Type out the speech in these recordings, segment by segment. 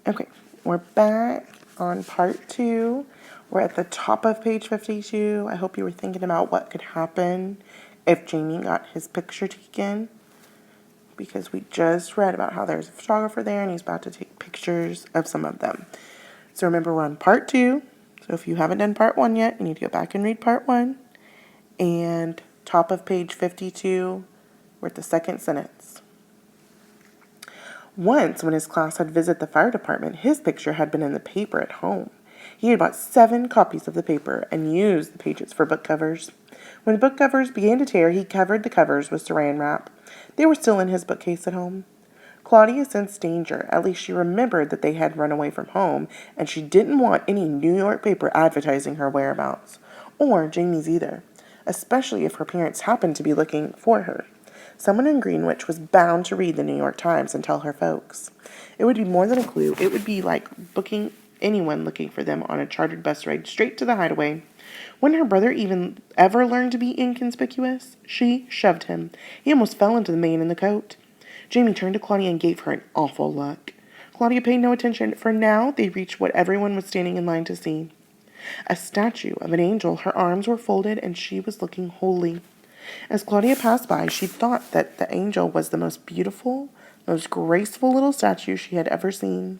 Okay, we're back on part 2. We're at the top of page 52. I hope you were thinking about what could happen if Jamie got his picture taken, because we just read about how there's a photographer there and he's about to take pictures of some of them. So remember, we're on part 2. So if you haven't done part 1 yet, you need to go back and read part 1. And top of page 52, we're at the second sentence. Once, when his class had visited the fire department, his picture had been in the paper at home. He had bought 7 copies of the paper and used the pages for book covers. When the book covers began to tear, he covered the covers with saran wrap. They were still in his bookcase at home. Claudia sensed danger. At least she remembered that they had run away from home, and she didn't want any New York paper advertising her whereabouts, or Jamie's either, especially if her parents happened to be looking for her. Someone in Greenwich was bound to read the New York Times and tell her folks. It would be more than a clue. It would be like booking anyone looking for them on a chartered bus ride straight to the hideaway. When her brother even ever learned to be inconspicuous, she shoved him. He almost fell into the mane in the coat. Jamie turned to Claudia and gave her an awful look. Claudia paid no attention, for now they reached what everyone was standing in line to see. A statue of an angel. Her arms were folded and she was looking holy. As Claudia passed by, she thought that the angel was the most beautiful, most graceful little statue she had ever seen.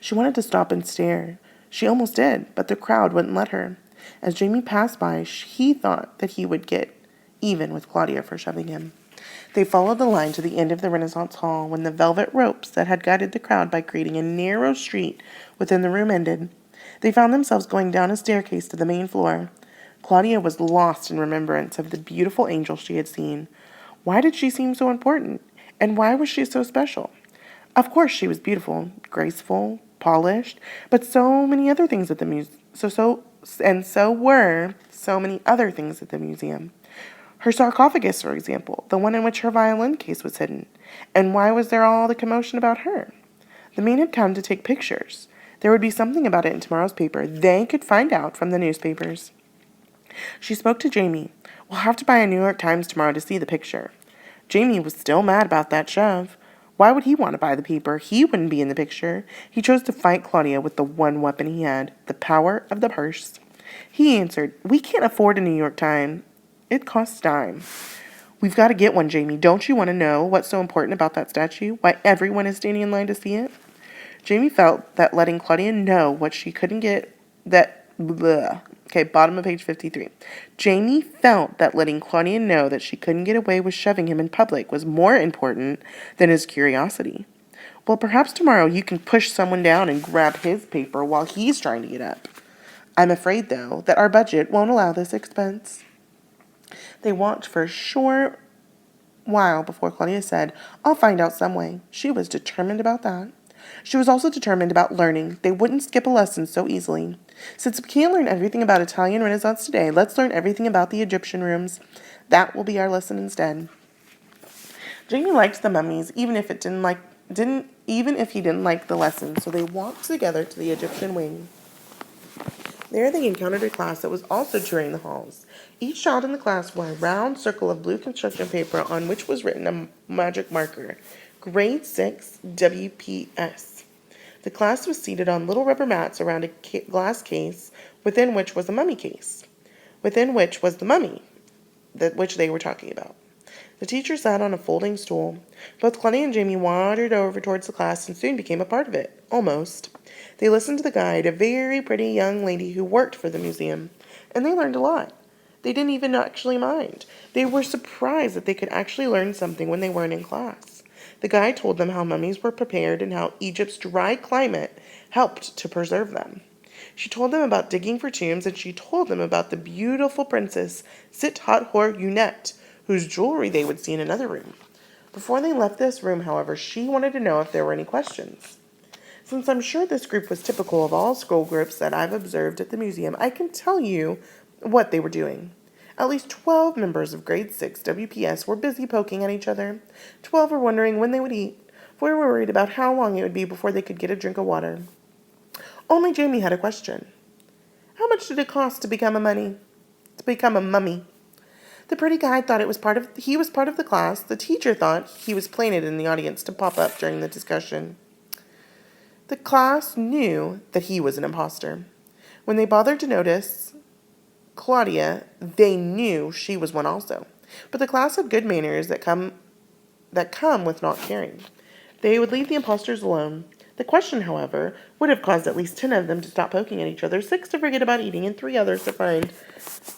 She wanted to stop and stare. She almost did, but the crowd wouldn't let her. As Jamie passed by, he thought that he would get even with Claudia for shoving him. They followed the line to the end of the Renaissance Hall when the velvet ropes that had guided the crowd by creating a narrow street within the room ended. They found themselves going down a staircase to the main floor. Claudia was lost in remembrance of the beautiful angel she had seen. Why did she seem so important? And why was she so special? Of course she was beautiful, graceful, polished, but so many other things at the museum. So were so many other things at the museum. Her sarcophagus, for example, the one in which her violin case was hidden. And why was there all the commotion about her? The man had come to take pictures. There would be something about it in tomorrow's paper. They could find out from the newspapers. She spoke to Jamie. We'll have to buy a New York Times tomorrow to see the picture. Jamie was still mad about that shove. Why would he want to buy the paper? He wouldn't be in the picture. He chose to fight Claudia with the one weapon he had, the power of the purse. He answered, We can't afford a New York Times. It costs a dime. We've got to get one, Jamie. Don't you want to know what's so important about that statue? Why everyone is standing in line to see it? Jamie felt that letting Claudia know what she couldn't get, bottom of page 53. Jamie felt that letting Claudia know that she couldn't get away with shoving him in public was more important than his curiosity. Well, perhaps tomorrow you can push someone down and grab his paper while he's trying to get up. I'm afraid, though, that our budget won't allow this expense. They walked for a short while before Claudia said, I'll find out some way. She was determined about that. She was also determined about learning. They wouldn't skip a lesson so easily. Since we can't learn everything about Italian Renaissance today, let's learn everything about the Egyptian rooms. That will be our lesson instead. Jamie liked the mummies, even if he didn't like the lesson, so they walked together to the Egyptian wing. There they encountered a class that was also touring the halls. Each child in the class wore a round circle of blue construction paper on which was written a magic marker, Grade 6 WPS. The class was seated on little rubber mats around a glass case, within which was a mummy case, within which was the mummy which they were talking about. The teacher sat on a folding stool. Both Claudia and Jamie wandered over towards the class and soon became a part of it, almost. They listened to the guide, a very pretty young lady who worked for the museum, and they learned a lot. They didn't even actually mind. They were surprised that they could actually learn something when they weren't in class. The guide told them how mummies were prepared and how Egypt's dry climate helped to preserve them. She told them about digging for tombs, and she told them about the beautiful princess Sit-Hot-Hor-Unet, whose jewelry they would see in another room. Before they left this room, however, she wanted to know if there were any questions. Since I'm sure this group was typical of all school groups that I've observed at the museum, I can tell you what they were doing. At least 12 members of Grade 6 WPS were busy poking at each other. 12 were wondering when they would eat. 4 were worried about how long it would be before they could get a drink of water. Only Jamie had a question. How much did it cost to become a mummy? The pretty guy thought he was part of the class. The teacher thought he was planted in the audience to pop up during the discussion. The class knew that he was an imposter. When they bothered to notice Claudia, they knew she was one also. But the class had good manners that come with not caring. They would leave the impostors alone. The question, however, would have caused at least 10 of them to stop poking at each other, 6 to forget about eating, and 3 others to find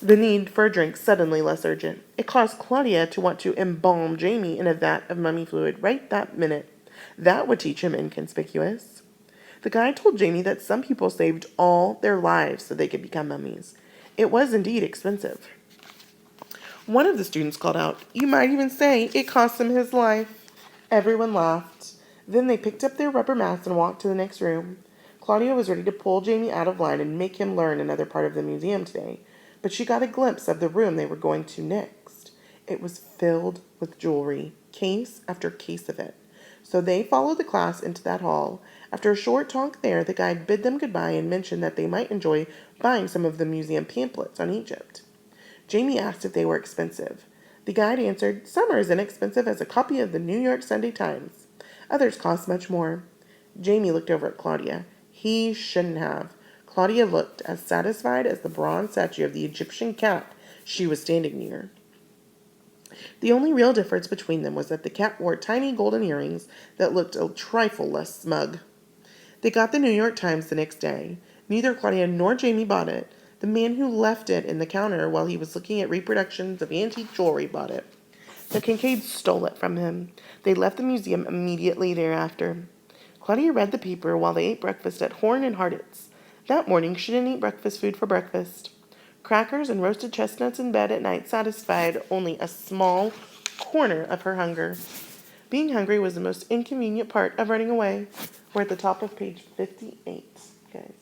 the need for a drink suddenly less urgent. It caused Claudia to want to embalm Jamie in a vat of mummy fluid right that minute. That would teach him inconspicuous. The guide told Jamie that some people saved all their lives so they could become mummies. It was indeed expensive. One of the students called out, "You might even say it cost him his life." Everyone laughed. Then they picked up their rubber mats and walked to the next room. Claudia was ready to pull Jamie out of line and make him learn another part of the museum today, but she got a glimpse of the room they were going to next. It was filled with jewelry, case after case of it. So they followed the class into that hall. After a short talk there, the guide bid them goodbye and mentioned that they might enjoy buying some of the museum pamphlets on Egypt. Jamie asked if they were expensive. The guide answered, "Some are as inexpensive as a copy of the New York Sunday Times. Others cost much more." Jamie looked over at Claudia. He shouldn't have. Claudia looked as satisfied as the bronze statue of the Egyptian cat she was standing near. The only real difference between them was that the cat wore tiny golden earrings that looked a trifle less smug. They got the New York Times the next day. Neither Claudia nor Jamie bought it. The man who left it in the counter while he was looking at reproductions of antique jewelry bought it. The Kincaids stole it from him. They left the museum immediately thereafter. Claudia read the paper while they ate breakfast at Horn and Hartitz. That morning she didn't eat breakfast food for breakfast. Crackers and roasted chestnuts in bed at night satisfied only a small corner of her hunger. Being hungry was the most inconvenient part of running away. We're at the top of page 58, guys.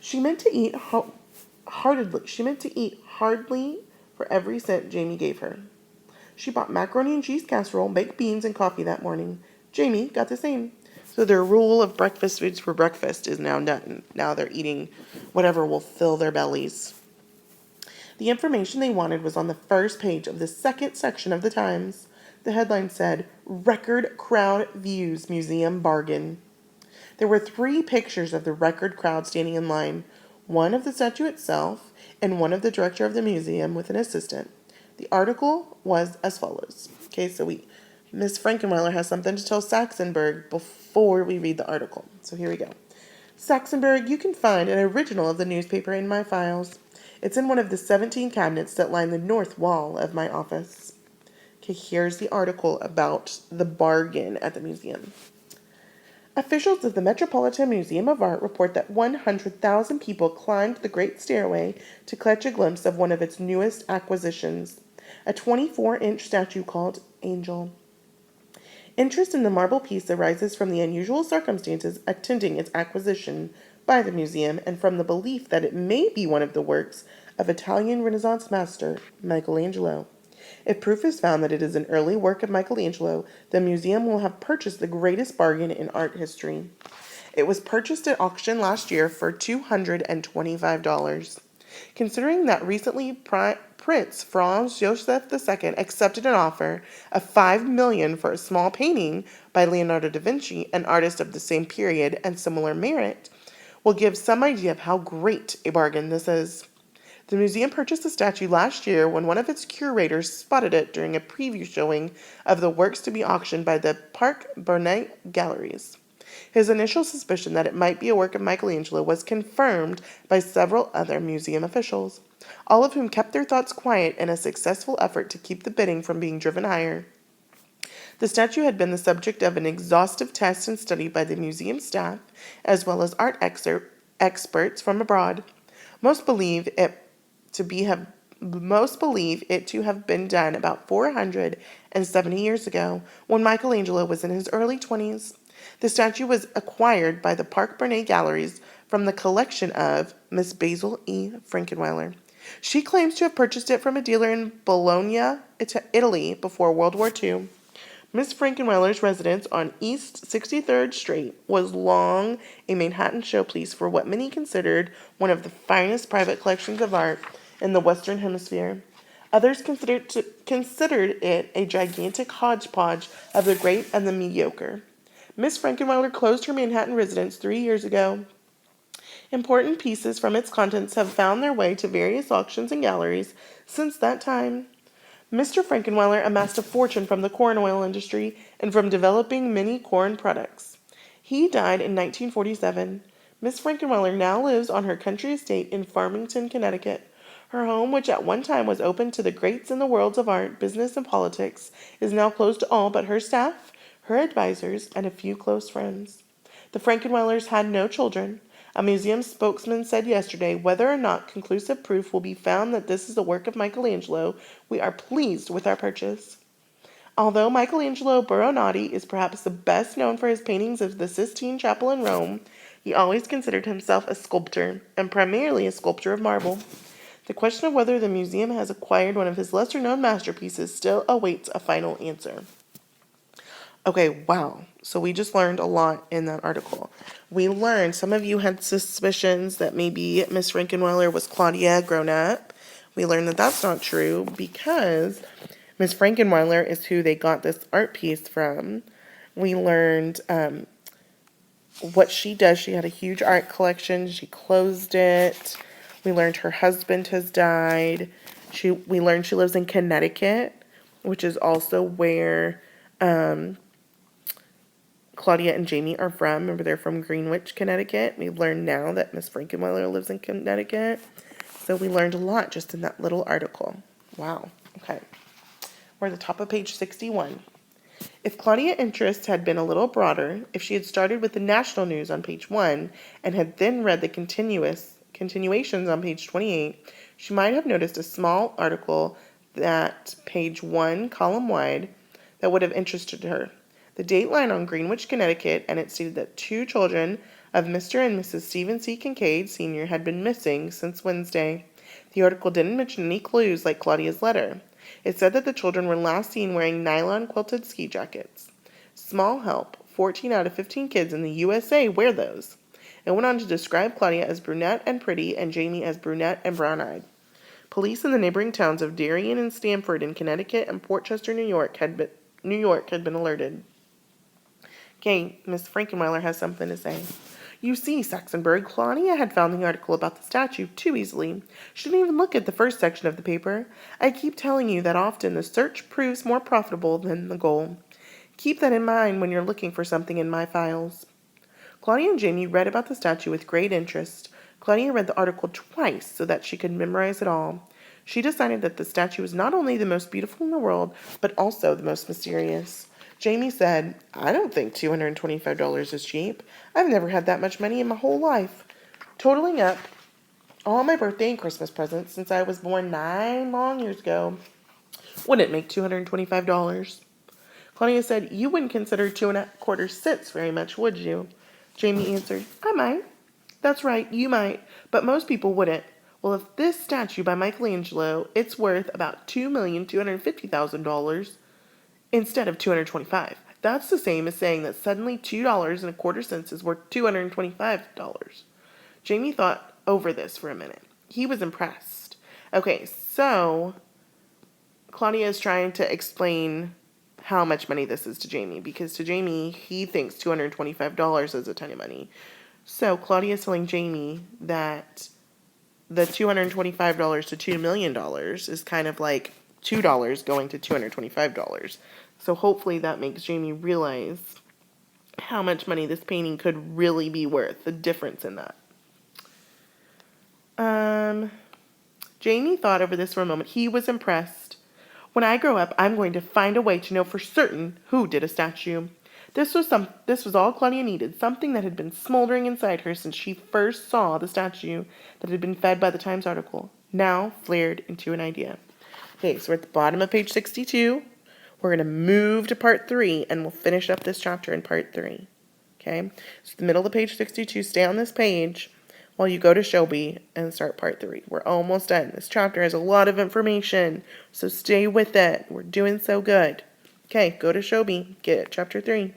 She meant to eat hardly for every cent Jamie gave her. She bought macaroni and cheese casserole, baked beans, and coffee that morning. Jamie got the same. So their rule of breakfast foods for breakfast is now done. Now they're eating whatever will fill their bellies. The information they wanted was on the first page of the second section of the Times. The headline said, "Record Crowd Views Museum Bargain." There were 3 pictures of the record crowd standing in line, one of the statue itself and one of the director of the museum with an assistant. The article was as follows. Okay, so Miss Frankenweiler has something to tell Saxenberg before we read the article. So here we go. "Saxenberg, you can find an original of the newspaper in my files. It's in one of the 17 cabinets that line the north wall of my office." Okay, here's the article about the bargain at the museum. Officials of the Metropolitan Museum of Art report that 100,000 people climbed the Great Stairway to catch a glimpse of one of its newest acquisitions, a 24-inch statue called Angel. Interest in the marble piece arises from the unusual circumstances attending its acquisition by the museum and from the belief that it may be one of the works of Italian Renaissance master Michelangelo. If proof is found that it is an early work of Michelangelo, the museum will have purchased the greatest bargain in art history. It was purchased at auction last year for $225. Considering that recently Prince Franz Joseph II accepted an offer of $5 million for a small painting by Leonardo da Vinci, an artist of the same period and similar merit, will give some idea of how great a bargain this is. The museum purchased the statue last year when one of its curators spotted it during a preview showing of the works to be auctioned by the Parc Bernay Galleries. His initial suspicion that it might be a work of Michelangelo was confirmed by several other museum officials, all of whom kept their thoughts quiet in a successful effort to keep the bidding from being driven higher. The statue had been the subject of an exhaustive test and study by the museum staff, as well as art experts from abroad. Most believe it to have been done about 470 years ago, when Michelangelo was in his early 20s. The statue was acquired by the Parc Bernay Galleries from the collection of Miss Basil E. Frankenweiler. She claims to have purchased it from a dealer in Bologna, Italy, before World War II. Miss Frankenweiler's residence on East 63rd Street was long a Manhattan showpiece for what many considered one of the finest private collections of art in the Western Hemisphere. Others considered it a gigantic hodgepodge of the great and the mediocre. Miss Frankenweiler closed her Manhattan residence 3 years ago. Important pieces from its contents have found their way to various auctions and galleries since that time. Mr. Frankenweiler amassed a fortune from the corn oil industry and from developing many corn products. He died in 1947. Miss Frankenweiler now lives on her country estate in Farmington, Connecticut. Her home, which at one time was open to the greats in the worlds of art, business, and politics, is now closed to all but her staff, her advisors, and a few close friends. The Frankenweilers had no children. A museum spokesman said yesterday, whether or not conclusive proof will be found that this is a work of Michelangelo, we are pleased with our purchase. Although Michelangelo Buonarroti is perhaps the best known for his paintings of the Sistine Chapel in Rome, he always considered himself a sculptor, and primarily a sculptor of marble. The question of whether the museum has acquired one of his lesser-known masterpieces still awaits a final answer. Okay, wow. So we just learned a lot in that article. We learned some of you had suspicions that maybe Miss Frankenweiler was Claudia grown up. We learned that that's not true because Miss Frankenweiler is who they got this art piece from. We learned what she does. She had a huge art collection. She closed it. We learned her husband has died. We learned she lives in Connecticut, which is also where Claudia and Jamie are from. Remember, they're from Greenwich, Connecticut. We learned now that Miss Frankenweiler lives in Connecticut. So we learned a lot just in that little article. Wow. Okay. We're at the top of page 61. If Claudia's interests had been a little broader, if she had started with the national news on page 1 and had then read the continuations on page 28, she might have noticed a small article that page 1, column wide, that would have interested her. The date line on Greenwich, Connecticut, and it stated that 2 children of Mr. and Mrs. Stephen C. Kincaid, Sr. had been missing since Wednesday. The article didn't mention any clues like Claudia's letter. It said that the children were last seen wearing nylon quilted ski jackets. Small help. 14 out of 15 kids in the USA wear those. It went on to describe Claudia as brunette and pretty and Jamie as brunette and brown-eyed. Police in the neighboring towns of Darien and Stamford in Connecticut and Portchester, New York had been alerted. Okay, Miss Frankenweiler has something to say. You see, Saxonburg, Claudia had found the article about the statue too easily. She didn't even look at the first section of the paper. I keep telling you that often the search proves more profitable than the goal. Keep that in mind when you're looking for something in my files. Claudia and Jamie read about the statue with great interest. Claudia read the article twice so that she could memorize it all. She decided that the statue was not only the most beautiful in the world, but also the most mysterious. Jamie said, I don't think $225 is cheap. I've never had that much money in my whole life. Totaling up all my birthday and Christmas presents since I was born 9 long years ago, wouldn't make $225. Claudia said, you wouldn't consider 2.25 cents very much, would you? Jamie answered, I might. That's right, you might, but most people wouldn't. Well, if this statue by Michelangelo, it's worth about $2,250,000 instead of $225. That's the same as saying that suddenly $2.25 is worth $225. Jamie thought over this for a minute. He was impressed. Okay, so Claudia is trying to explain how much money this is to Jamie, because to Jamie, he thinks $225 is a ton of money. So Claudia is telling Jamie that the $225 to $2 million is kind of like $2 going to $225. So hopefully that makes Jamie realize how much money this painting could really be worth, the difference in that. Jamie thought over this for a moment. He was impressed. When I grow up, I'm going to find a way to know for certain who did a statue. This was all Claudia needed, something that had been smoldering inside her since she first saw the statue that had been fed by the Times article, now flared into an idea. Okay, so we're at the bottom of page 62. We're going to move to part 3, and we'll finish up this chapter in part 3. Okay, so the middle of page 62, stay on this page while you go to Shelby and start part 3. We're almost done. This chapter has a lot of information, so stay with it. We're doing so good. Okay, go to Shelby, get chapter 3.